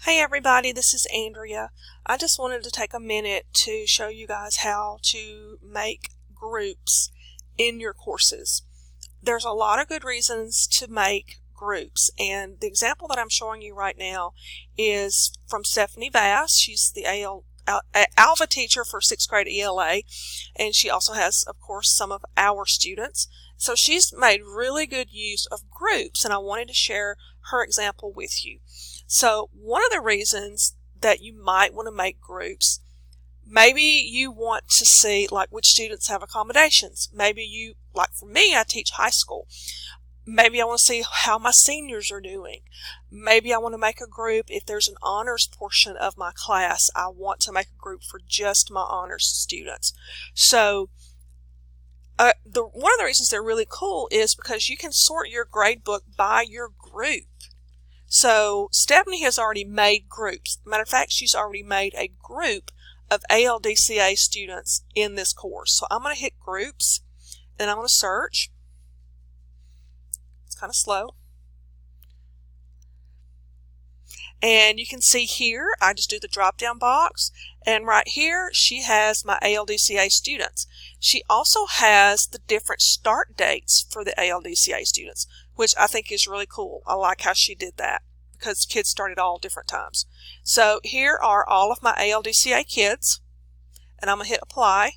Hey everybody, this is Andrea. I just wanted to take a minute to show you guys how to make groups in your courses. There's a lot of good reasons to make groups, and the example that I'm showing you right now is from Stephanie Bass. She's the Alva teacher for 6th grade ELA, and she also has, of course, some of our students. So she's made really good use of groups, and I wanted to share her example with you. So one of the reasons that you might want to make groups, maybe you want to see like which students have accommodations. Maybe you, like for me, I teach high school. Maybe I want to see how my seniors are doing. Maybe I want to make a group if there's an honors portion of my class. I want to make a group for just my honors students. So one of the reasons they're really cool is because you can sort your grade book by your group. So Stephanie has already made groups. Matter of fact, she's already made a group of ALDCA students in this course. So I'm going to hit groups and I'm going to search. It's kind of slow. And you can see here, I just do the drop down box, and right here she has my ALDCA students. She also has the different start dates for the ALDCA students, which I think is really cool. I like how she did that because kids start at all different times. So here are all of my ALDCA kids, and I'm going to hit apply.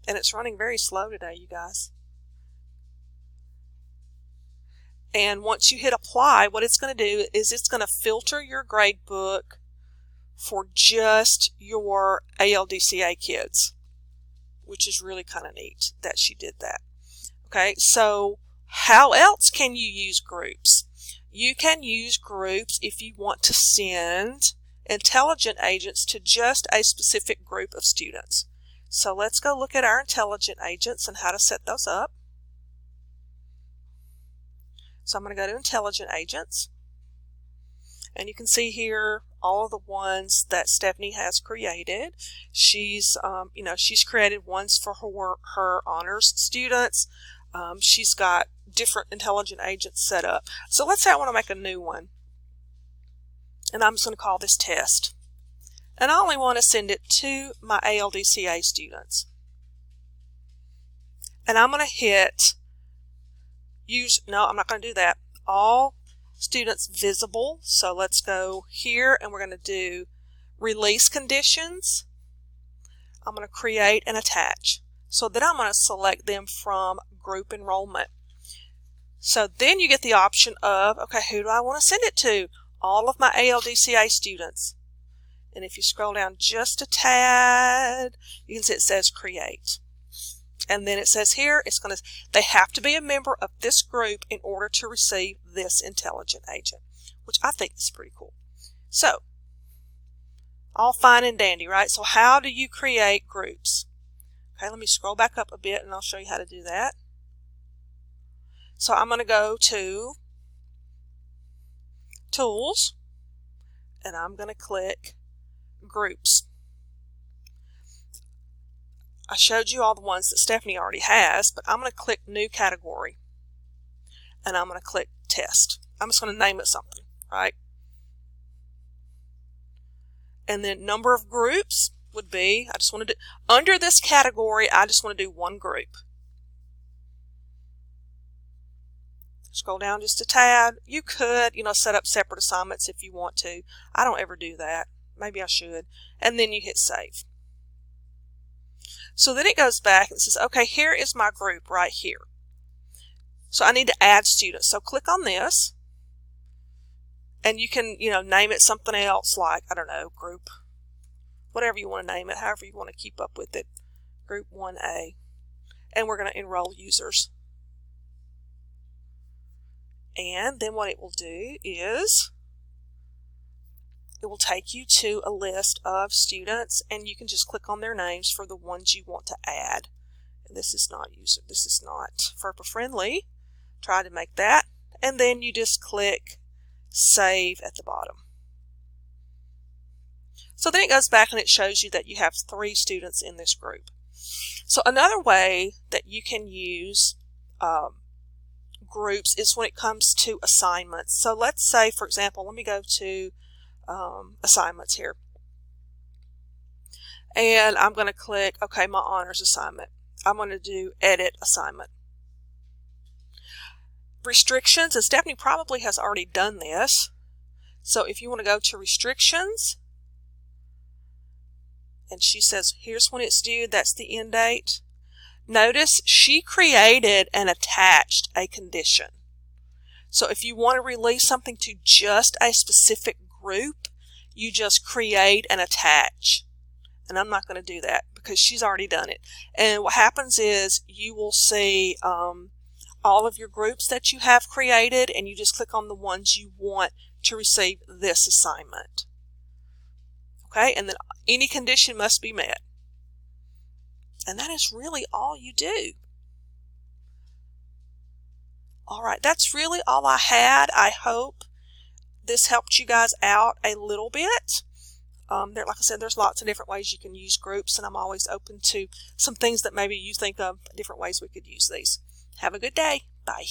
And it's running very slow today, you guys. And once you hit apply, what it's going to do is it's going to filter your grade book for just your ALDCA kids, which is really kind of neat that she did that. Okay, so how else can you use groups? You can use groups if you want to send intelligent agents to just a specific group of students. So let's go look at our intelligent agents and how to set those up. So I'm going to go to Intelligent Agents, and you can see here all of the ones that Stephanie has created. She's created ones for her honors students. She's got different intelligent agents set up. So let's say I want to make a new one, and I'm just going to call this Test, and I only want to send it to my ALDCA students, and I'm going to hit no, I'm not going to do that. All students visible. So let's go here and we're going to do release conditions. I'm going to create and attach. So then I'm going to select them from group enrollment. So then you get the option of, okay, who do I want to send it to? All of my ALDCA students. And if you scroll down just a tad, you can see it says create. And then it says here, they have to be a member of this group in order to receive this intelligent agent, which I think is pretty cool. So, all fine and dandy, right? So how do you create groups? Okay, let me scroll back up a bit and I'll show you how to do that. So I'm going to go to Tools, and I'm going to click Groups. I showed you all the ones that Stephanie already has, but I'm going to click New Category, and I'm going to click Test. I'm just going to name it something, right? And then number of groups would be, under this category, I just want to do one group. Scroll down just a tad. You could, set up separate assignments if you want to. I don't ever do that. Maybe I should. And then you hit Save. So then it goes back and says, okay, here is my group right here. So I need to add students. So click on this, and you can, name it something else like, I don't know, group, whatever you want to name it, however you want to keep up with it, group 1A. And we're going to enroll users. And then what it will do is it will take you to a list of students, and you can just click on their names for the ones you want to add. And this is not FERPA friendly. Try to make that, and then you just click Save at the bottom. So then it goes back and it shows you that you have 3 students in this group. So another way that you can use groups is when it comes to assignments. So let's say, for example, let me go to assignments here. And I'm going to click, okay, my honors assignment. I'm going to do edit assignment. Restrictions, and Stephanie probably has already done this. So if you want to go to restrictions, and she says, here's when it's due, that's the end date. Notice she created and attached a condition. So if you want to release something to just a specific group, you just create and attach. And I'm not going to do that because she's already done it. And what happens is you will see all of your groups that you have created, and you just click on the ones you want to receive this assignment. Okay, and then any condition must be met. And that is really all you do. All right, that's really all I had. I hope this helped you guys out a little bit. Like I said, there's lots of different ways you can use groups, and I'm always open to some things that maybe you think of different ways we could use these. Have a good day. Bye.